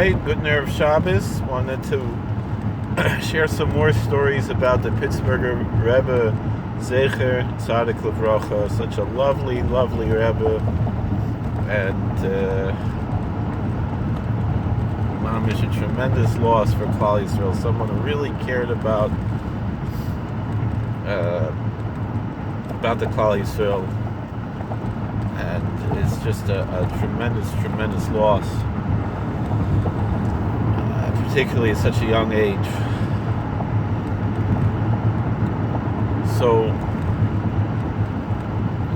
right, good nerve Shabbos. Wanted to share some more stories about the Pittsburgher Rebbe, Zecher Tzadik Livrocha. Such a lovely, lovely Rebbe, and mamish a tremendous loss for Klal Yisrael. Someone who really cared about the Klal Yisrael, and it's just a tremendous, tremendous loss. Particularly at such a young age. So,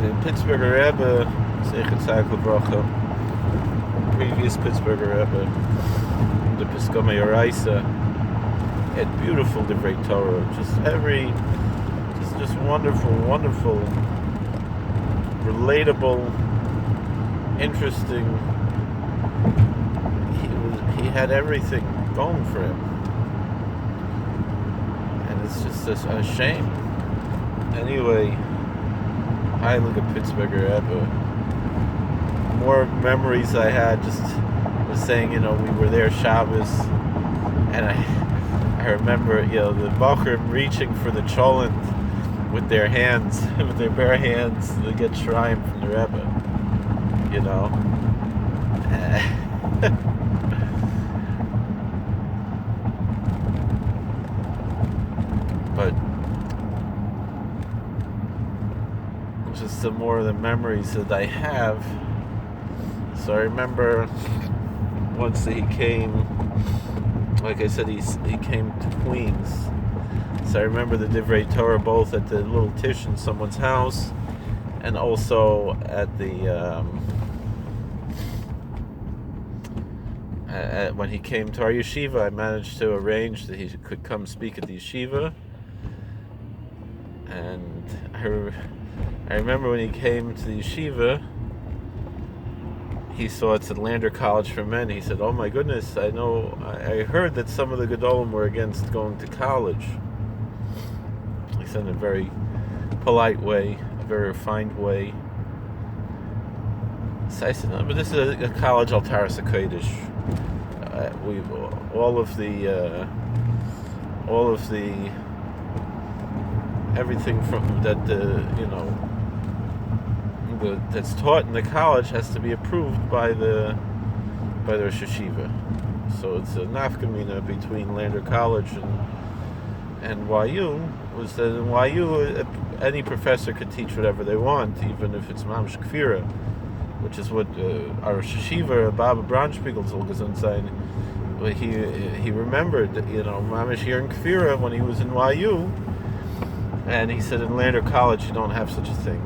the Pittsburgher Rebbe, Zecher Tzadik Livrocha, previous Pittsburgher Rebbe, the Piskama Yoraisa, had beautiful Divrei Torah, just wonderful, wonderful, relatable, interesting. He had everything going for him, and it's just a shame. Anyway, I look at Pittsburgher Rebbe. More memories I had, just was saying, we were there Shabbos, and I remember, the Bachrim reaching for the cholent with their hands, with their bare hands, to get shrine from the Rebbe, But just some more of the memories that I have. So I remember once he came, like I said, he came to Queens. So I remember the Divrei Torah both at the little tish in someone's house, and also at the when he came to our yeshiva. I managed to arrange that he could come speak at the yeshiva. And I remember when he came to the yeshiva, he saw it's at Lander College for Men. He said, "Oh my goodness, I heard that some of the Gedolim were against going to college." He said in a very polite way, a very refined way. So I said, "No, but this is a college Altaras HaKodesh. All of the everything from that that's taught in the college has to be approved by the Rosh Yeshiva. So it's a nafkamina between Lander College and YU, was that in YU any professor could teach whatever they want, even if it's mamish kfira, which is what our Rosh Yeshiva, Baba Braunspiegel, soll gesund sein. He remembered, mamish here in kfira when he was in YU. And he said in Lander College you don't have such a thing.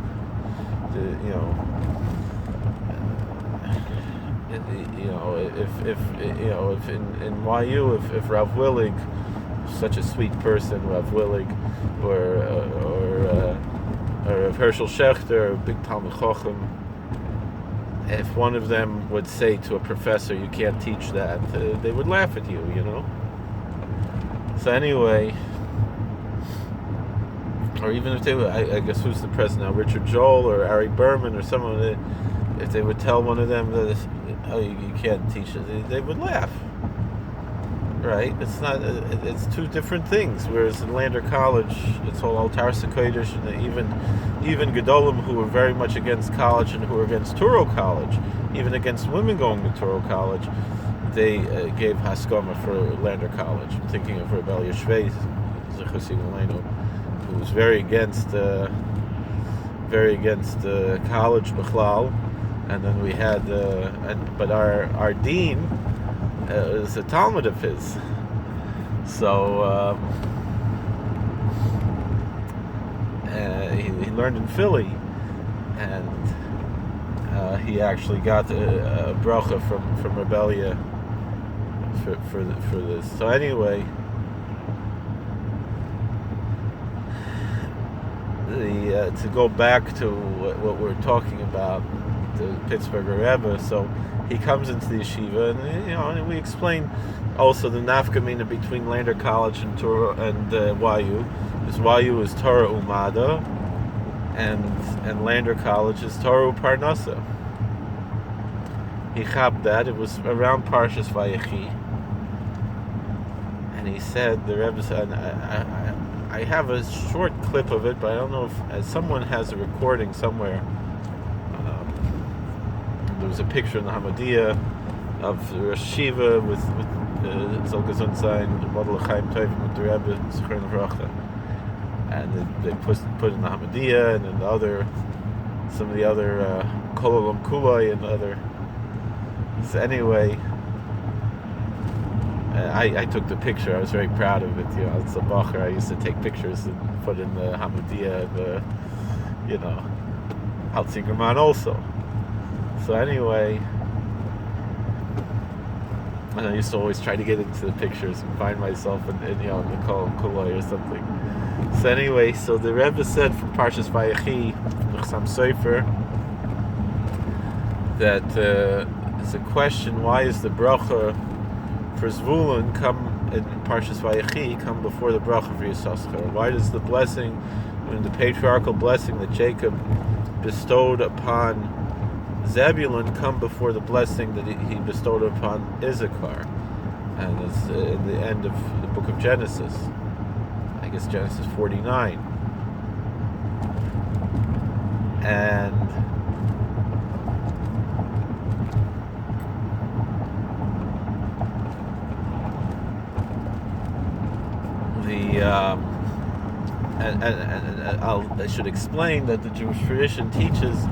If in YU, if Rav Willig, such a sweet person, Rav Willig, or if Herschel Schechter, a big Talmud Chochem, if one of them would say to a professor, "You can't teach that," they would laugh at you, So anyway. Or even if they would, I guess who's the president now, Richard Joel or Ari Berman or someone, if they would tell one of them that you can't teach it, they would laugh. Right? It's two different things. Whereas in Lander College, it's all Altaras HaKodesh, and even Gedolim who were very much against college and who were against Turo College, even against women going to Turo College, they gave Haskama for Lander College. I'm thinking of Rebellia Shveiz, who was very against college b'chlal, and then we had but our dean is a Talmud of his, so he learned in Philly, and he actually got a bracha from Rebellia for this. So anyway. To go back to what we're talking about, the Pittsburgher Rebbe, so he comes into the yeshiva, and we explain also the nafkamina between Lander College and YU. Because YU is Torah Umada, and Lander College is Torah Parnasa. he chapped that. It was around Parshas Vayechi. And he said, the Rebbe said, I have a short clip of it, but I don't know if someone has a recording somewhere. There was a picture in the Hamadiyah of the Rosh Shiva with Zol Gesund Sein, the Model Chaim Tovim with the Rebbe, Zechron Avracha. And they put in the Hamadiyah, and then some of the other Kol Olam Kuloi and other. So anyway, I took the picture. I was very proud of it. As a bacher, I used to take pictures and put in the Hamadiyah, Altzingerman also. So anyway, and I used to always try to get into the pictures and find myself in the Kol Kuloi or something. So anyway, so the Rebbe said from Parshas Vayechi, from the Chassam Sofer, that it's a question: why is the bracha for Zvulun come in Parshas Vayechi come before the bracha for Yisachar? Why does the blessing, the patriarchal blessing that Jacob bestowed upon Zebulun, come before the blessing that he bestowed upon Issachar? And it's in the end of the book of Genesis. I guess Genesis 49. And I should explain that the Jewish tradition teaches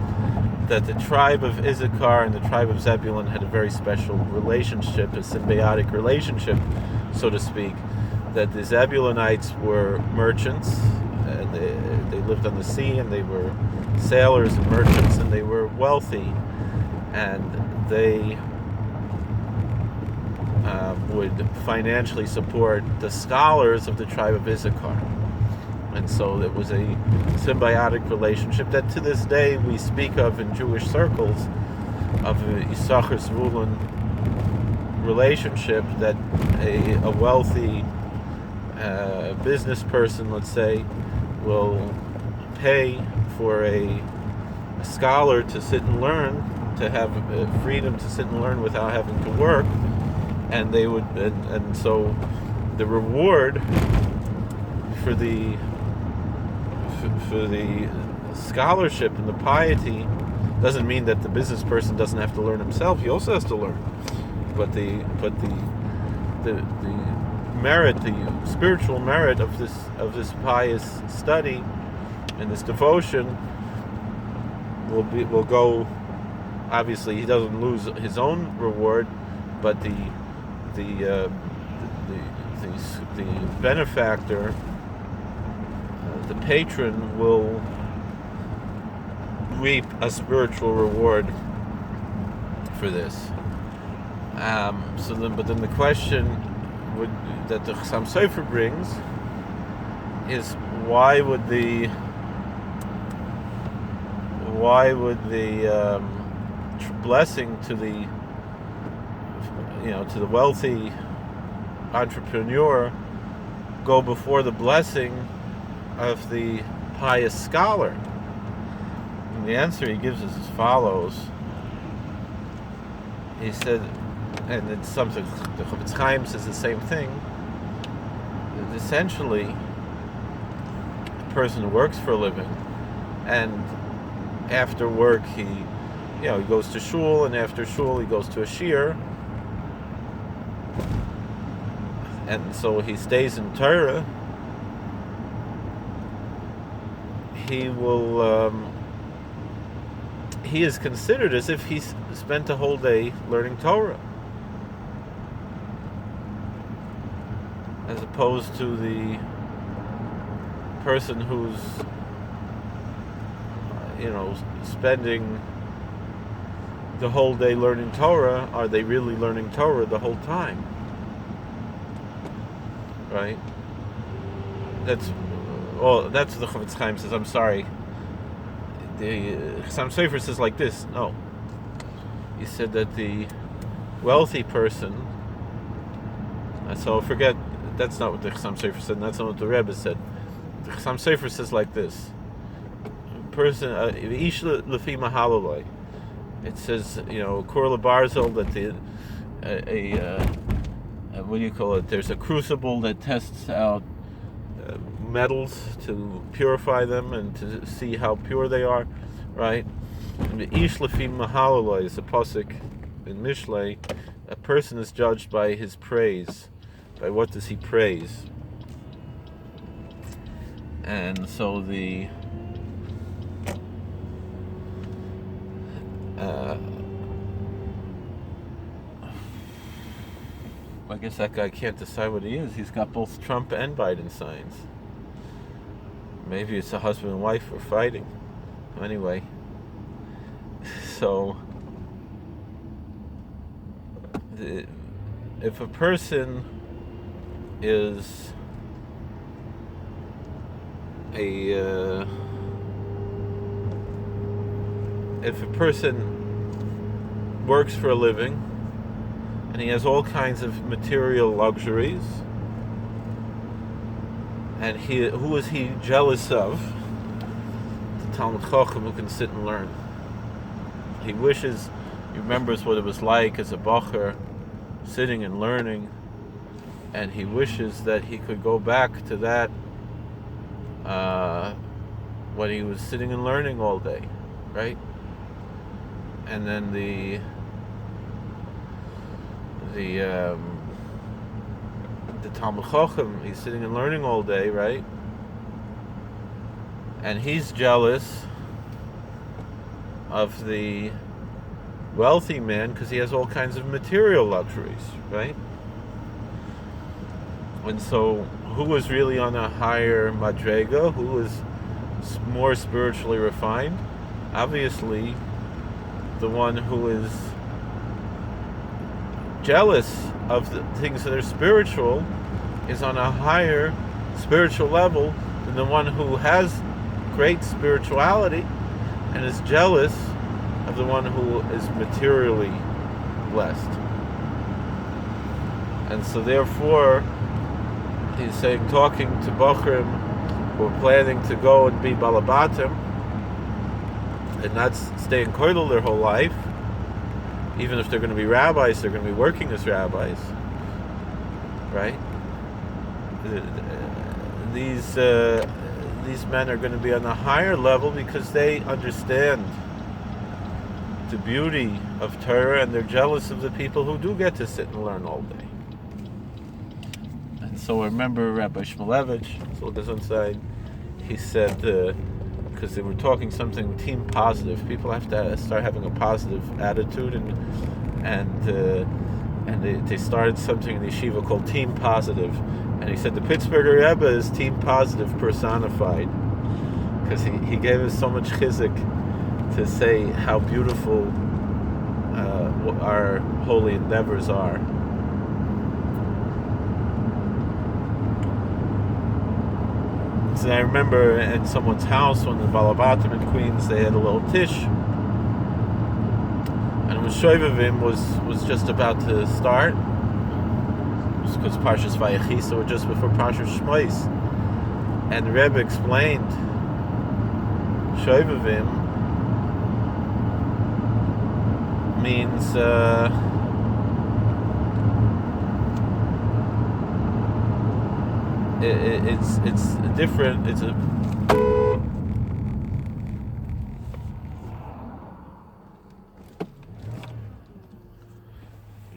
that the tribe of Issachar and the tribe of Zebulun had a very special relationship, a symbiotic relationship, so to speak. That the Zebulunites were merchants, and they lived on the sea, and they were sailors and merchants, and they were wealthy, and they would financially support the scholars of the tribe of Issachar. And so it was a symbiotic relationship that to this day we speak of in Jewish circles, of the Yisachar Zvulun relationship, that a wealthy business person, let's say, will pay for a scholar to sit and learn, to have freedom to sit and learn without having to work, and they would, and so the reward for the scholarship and the piety doesn't mean that the business person doesn't have to learn himself. He also has to learn, but the merit, the spiritual merit of this pious study and this devotion will go. Obviously, he doesn't lose his own reward, but the benefactor, the patron, will reap a spiritual reward for this. But then the question that the Chassam Sofer brings is, why would the blessing to the wealthy entrepreneur go before the blessing of the pious scholar? And the answer he gives is as follows. He said, and it's something the Chofetz Chaim says the same thing, that essentially a person who works for a living, and after work he goes to shul, and after shul he goes to a shir, and so he stays in Torah. He will he is considered as if he spent a whole day learning Torah, as opposed to the person who's spending the whole day learning Torah. Are they really learning Torah the whole time? Right? That's what the Chofetz Chaim says. I'm sorry. The Chassam Sofer says like this. No. He said that the wealthy person, so forget, that's not what the Chassam Sofer said, and that's not what the Rebbe said. The Chassam Sofer says like this. Person, Ish Lefi Mahalaloi. it says, Korla Barzel, that what do you call it? There's a crucible that tests out metals to purify them and to see how pure they are, right? And the Ish Lefi Mahalaloi is a pasuk in Mishlei. A person is judged by his praise. By what does he praise? And so I guess that guy can't decide what he is. He's got both Trump and Biden signs. Maybe it's a husband and wife who are fighting. Anyway, so if a person is if a person works for a living and he has all kinds of material luxuries, and who is he jealous of? The Talmud Chacham who can sit and learn. He remembers what it was like as a bacher, sitting and learning, and he wishes that he could go back to that when he was sitting and learning all day, right? And then the Talmud Chacham, he's sitting and learning all day, right? And he's jealous of the wealthy man because he has all kinds of material luxuries, right? And so who is really on a higher madrega? Who is more spiritually refined? Obviously, the one who is jealous of the things that are spiritual is on a higher spiritual level than the one who has great spirituality and is jealous of the one who is materially blessed. And so therefore, he's saying, talking to Bochrim who are planning to go and be Balabatim and not stay in Koilel their whole life. Even if they're going to be rabbis, they're going to be working as rabbis, right? These men are going to be on a higher level because they understand the beauty of Torah, and they're jealous of the people who do get to sit and learn all day. And so I remember Rabbi Shmulevich, so goes inside, he said, because they were talking something team positive. People have to start having a positive attitude, and they started something in the yeshiva called Team Positive. And he said the Pittsburgher Rebbe is Team Positive personified, because he gave us so much chizik to say how beautiful our holy endeavors are. So I remember at someone's house when the Balabatim in Queens, they had a little tish, and when Shoivavim was just about to start, because Parshas Vayechi, so just before Parshas Shmois, and the Rebbe explained Shoivavim means it's different. It's a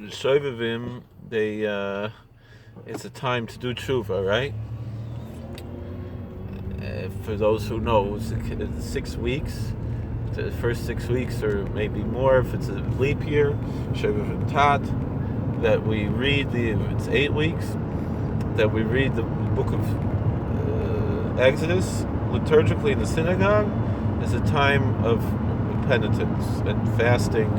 Shoivavim. It's a time to do tshuva, right? For those who know, it's 6 weeks. The first 6 weeks, or maybe more if it's a leap year. Shoivavim Tat. That we read it's 8 weeks. That we read the book of Exodus liturgically in the synagogue is a time of penitence and fasting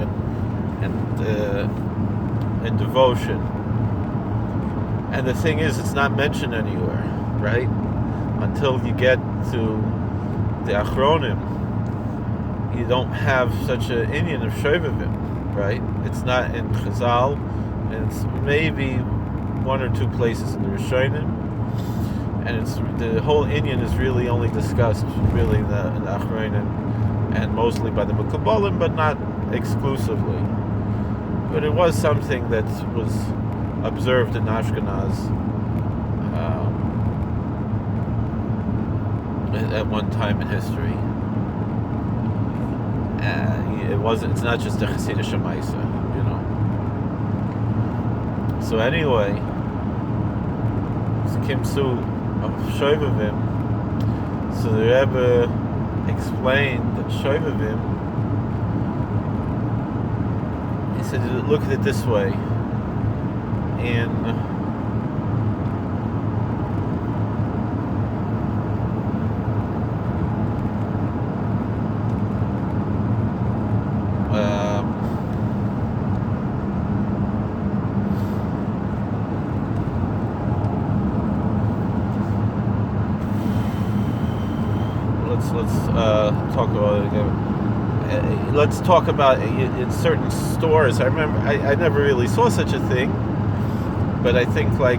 and devotion. And the thing is, it's not mentioned anywhere, right? Until you get to the Achronim, you don't have such an inyan of Shoivavim, right? It's not in Chazal, and it's maybe 1 or 2 places in the Rishonim, and it's the whole inyan is really only discussed really in the Achronim, and mostly by the Mekabalim, but not exclusively, but it was something that was observed in Ashkenaz at one time in history. It's not just a Chassidish Shemaisa, you know. So anyway, Kimsu of Shoivavim. So the Rebbe explained that Shoivavim, he said, look at it this way. Let's talk about it again. Let's talk about in certain stores. I remember I never really saw such a thing, but I think I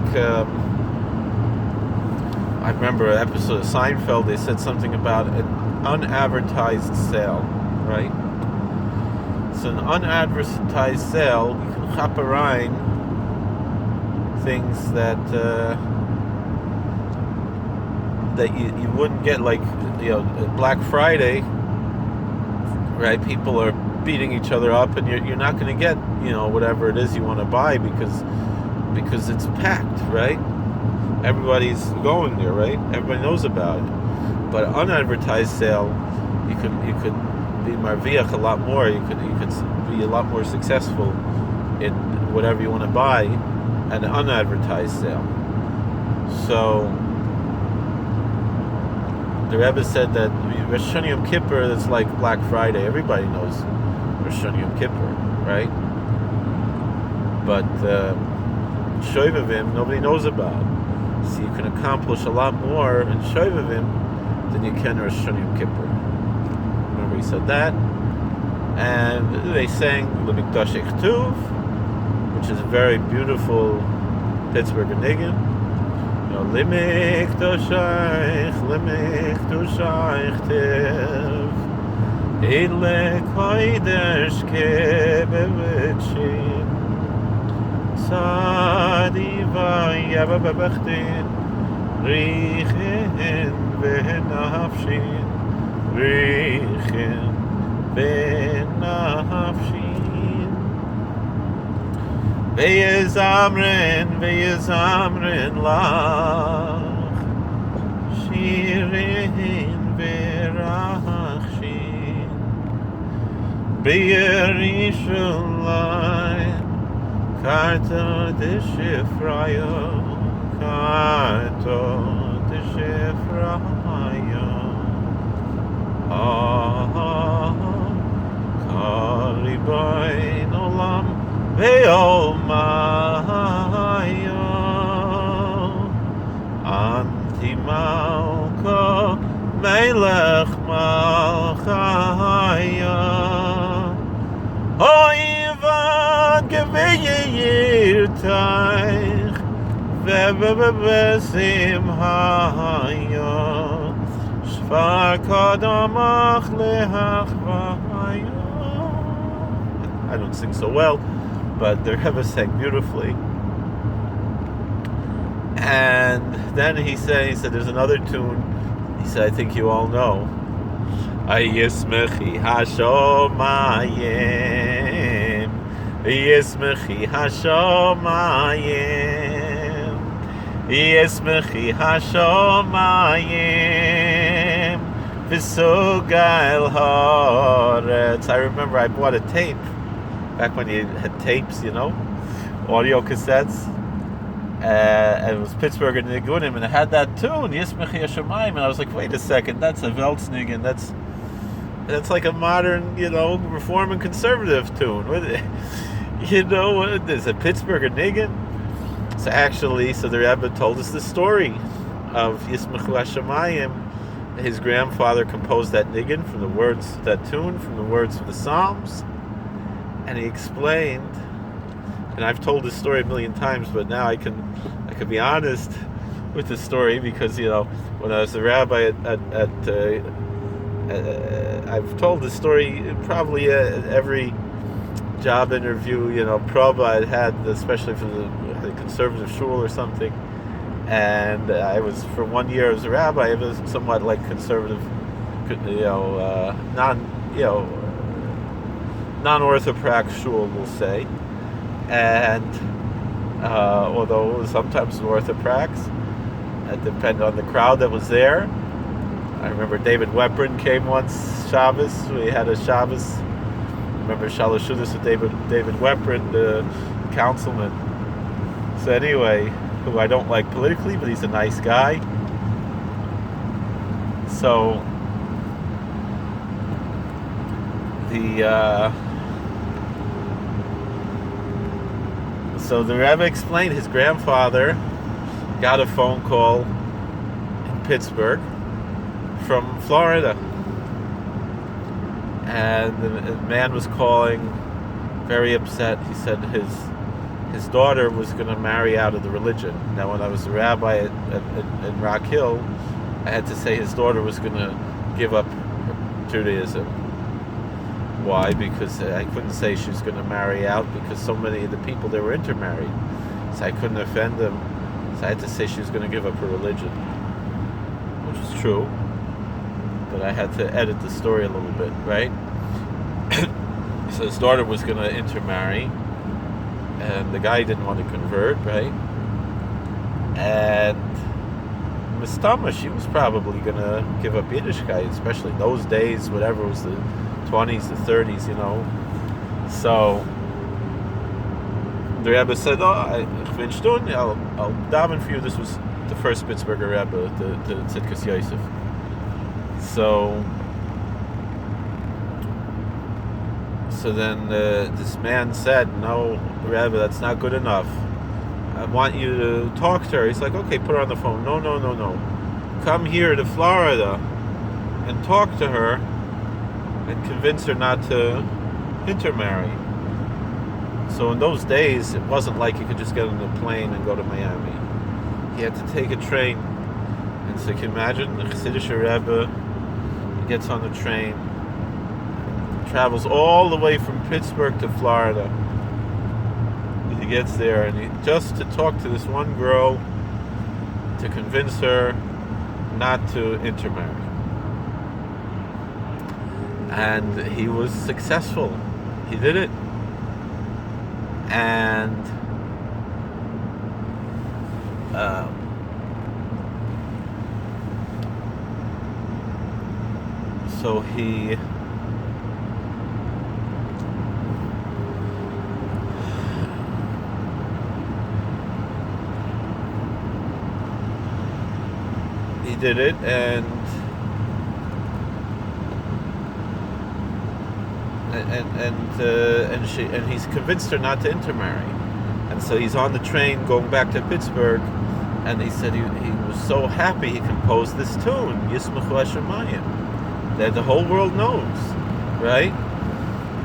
remember an episode of Seinfeld. They said something about an unadvertised sale, right? So an unadvertised sale, you can chaperine things that you wouldn't get, like, Black Friday, right? People are beating each other up, and you're not going to get, whatever it is you want to buy because it's packed, right? Everybody's going there, right? Everybody knows about it. But unadvertised sale, you could be marviach a lot more. You could be a lot more successful in whatever you want to buy at an unadvertised sale. So the Rebbe said that Rosh Hashanah Yom Kippur is like Black Friday. Everybody knows Rosh Hashanah Yom Kippur, right? But Shoivavim, nobody knows about. So you can accomplish a lot more in Shoivavim than you can in Rosh Hashanah Yom Kippur. Remember he said that. And they sang L'Mikdash Echtuv, which is a very beautiful Pittsburgher Niggin. L'Mikdashayich tev Eile kodesh kebevetshin Sadiva yava bebechtin Richen v'nafshin Richen v'nafshin V'yezamrin lach Shirin v'rachshin B'yerishulayim Karto d'shifrayo Karto d'shifrayo Karibayin olam Ve'omayo Anti Malko Melech Malchayo Oivan Geveyirtaich Ve'besimhayo Shvar Kodamach Lehachvayo. I don't sing so well, but the Rebbe sang beautifully. And then he said there's another tune. He said, I think you all know. Yismechi hashomayim, Yismechi hashomayim, Yismechi hashomayim, V'sugal haaretz. I remember I bought a tape back when you had tapes, audio cassettes. And it was Pittsburgher Nigunim, and it had that tune, Yismechi Hashemayim, and I was like, wait a second, that's a Weltsniggin, that's like a modern, Reform and Conservative tune. There's a Pittsburgher Niggin. So the Rebbe told us the story of Yismechi Hashemayim. His grandfather composed that Niggin from the words of the Psalms, and he explained. And I've told this story a million times, but now I can be honest with the story because when I was a rabbi I've told this story probably every job interview, probe I had, especially for the conservative shul or something. And I was, for 1 year as a rabbi, I was somewhat like conservative, non-orthodox shul, we'll say. And although it was sometimes orthodox, it depended on the crowd that was there. I remember David Weprin came once Shabbos. We had a Shabbos. I remember Shalosh Shudas with David Weprin, the councilman. So anyway, who I don't like politically, but he's a nice guy. So the Rebbe explained his grandfather got a phone call in Pittsburgh from Florida, and the man was calling very upset. He said his daughter was going to marry out of the religion. Now, when I was a rabbi in Rock Hill, I had to say his daughter was going to give up Judaism. Why? Because I couldn't say she was going to marry out, because so many of the people there were intermarried. So I couldn't offend them. So I had to say she was going to give up her religion, which is true. But I had to edit the story a little bit, right? So his daughter was going to intermarry, and the guy didn't want to convert, right? And Mistama, she was probably going to give up Yiddishkeit, especially in those days, whatever was the 20s, the 30s, So the Rebbe said, I'll daven for you. This was the first Pittsburgher Rebbe, the Tzidkas Yosef. So then this man said, no, Rebbe, that's not good enough. I want you to talk to her. He's like, okay, put her on the phone. No. Come here to Florida and talk to her and convince her not to intermarry. So in those days, it wasn't like you could just get on a plane and go to Miami. He had to take a train. And so you can imagine, the Chassidish Rebbe gets on the train, travels all the way from Pittsburgh to Florida. He gets there, and just to talk to this one girl, to convince her not to intermarry. And he was successful. He did it. And so he did it, and he's convinced her not to intermarry. And so he's on the train going back to Pittsburgh, and he said he was so happy he composed this tune, Yismachu Hashemayim, that the whole world knows, right?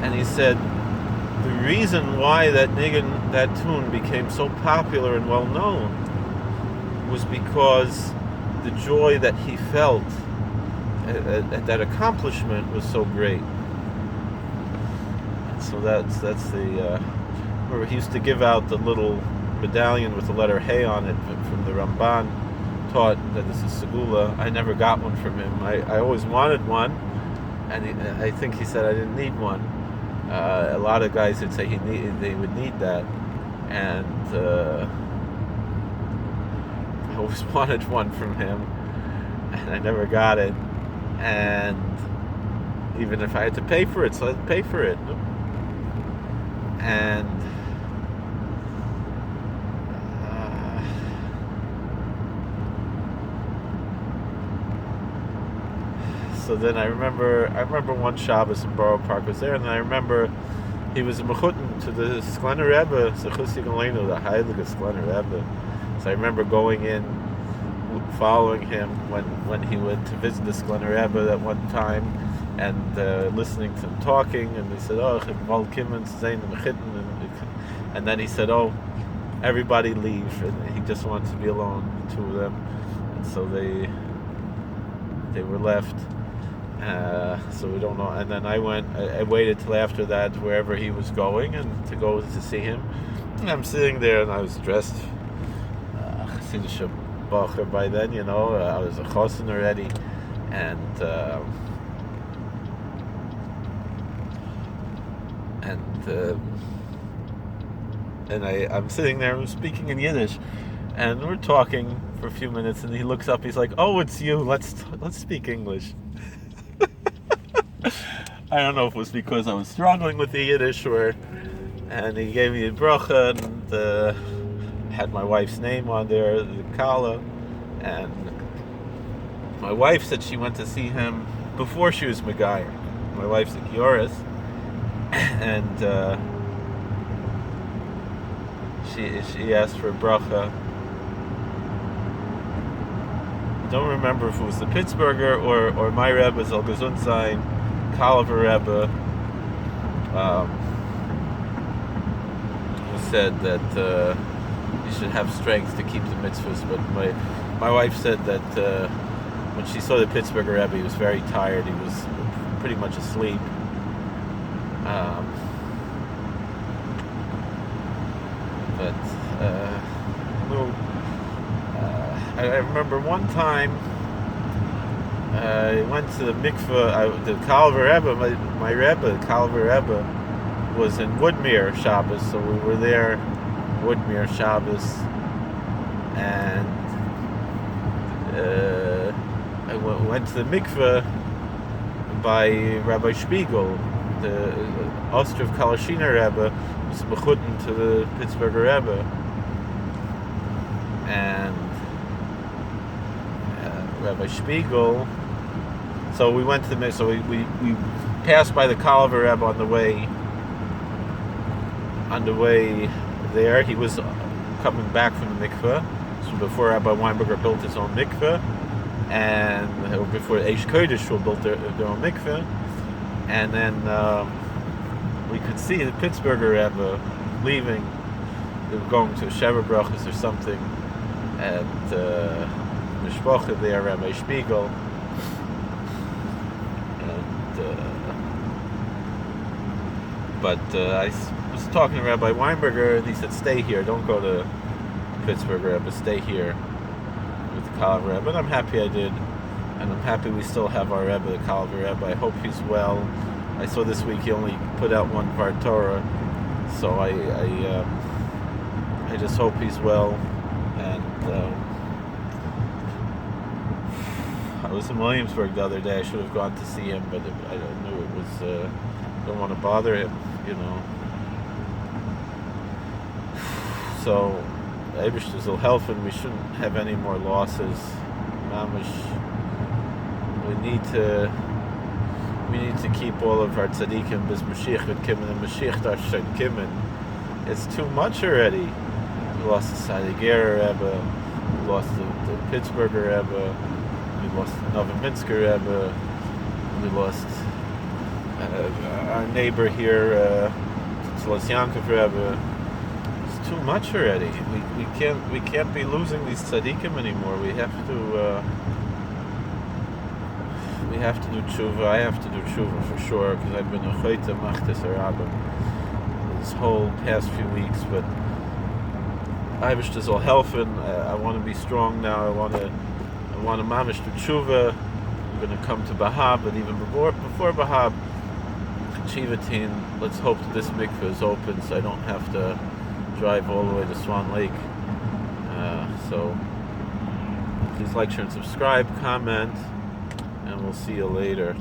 And he said the reason why that tune became so popular and well known was because the joy that he felt at that accomplishment was so great. So that's the. Remember, he used to give out the little medallion with the letter Hey on it from the Ramban, taught that this is Segula. I never got one from him. I always wanted one, and I think he said I didn't need one. A lot of guys would say they would need that, and I always wanted one from him, and I never got it. And even if I had to pay for it, so I'd pay for it. And so then I remember one Shabbos in Borough Park was there, and I remember he was a mechutin to the Sklener Rebbe, Zechus Yigalenu, the Heilige Sklener Rebbe. So I remember going in, following him when he went to visit the Sklener Rebbe at one time, and listening to him talking, and they said, and then he said, everybody leave, and he just wanted to be alone, the two of them, and so they were left. So we don't know. And then I waited till after that, wherever he was going, and to go to see him. And I'm sitting there, and I was dressed Chassidish bacher by then, I was a chosin already, and I'm sitting there, I'm speaking in Yiddish, and we're talking for a few minutes, and he looks up, he's like, "Oh, it's you. Let's speak English." I don't know if it was because I was struggling with the Yiddish, and he gave me a bracha, and had my wife's name on there, the Kala, and my wife said she went to see him before she was Megayer. My wife's a Gioris, and she asked for a bracha. I don't remember if it was the Pittsburgher or my Rebbe, Zal Gesund Sein, Pittsburgher Rebbe, who said that you should have strength to keep the mitzvahs. But my wife said that when she saw the Pittsburgher Rebbe, he was very tired. He was pretty much asleep. I remember one time I went to the mikveh. The Pittsburgher Rebbe, my Rebbe, the Pittsburgher Rebbe, was in Woodmere Shabbos, so we were there, Woodmere Shabbos, and I went to the mikveh by Rabbi Spiegel, the Ostrov Kalashina Rebbe, was mechutin to the Pittsburgher Rebbe, and Rabbi Spiegel. So we went to the mikveh. So we passed by the Pittsburgher Rebbe on the way. On the way there, he was coming back from the mikveh. So before Rabbi Weinberger built his own mikveh, and before Eish Kodesh built their own mikveh, and then we could see the Pittsburgher Rebbe leaving. They were going to Sheva Brachas or something, and Mishpacha there, Rabbi Spiegel, and I was talking to Rabbi Weinberger, and he said, "Stay here, don't go to Pittsburgher Rebbe, stay here with the Pittsburgher Rebbe." And I'm happy I did, and I'm happy we still have our Rebbe, the Pittsburgher Rebbe. I hope he's well. I saw this week he only put out one Var Torah, so I just hope he's well. And I was in Williamsburg the other day. I should have gone to see him, but I knew it was. Don't want to bother him, So, Eibishter will help, and we shouldn't have any more losses. Mamish, we need to keep all of our tzaddikim bis Mashiach would come and Mashiach darshan kimmen. It's too much already. We lost the Sadiger Rebbe, we lost the Pittsburgher Rebbe, we lost the Novominsker Rebbe, we lost our neighbor here, Tzlos Yankov Rebbe. It's too much already. We can't be losing these tzaddikim anymore. We have to do tshuva. I have to do tshuva for sure, because I've been a chayta machtes arabim this whole past few weeks. But Eibishter will helfen. I want to be strong now. I want to mamish do tshuva. I'm going to come to Bahab, but even before Bahab, Chivatin. Let's hope that this mikveh is open, so I don't have to drive all the way to Swan Lake. So please like, share, and subscribe, comment, and we'll see you later.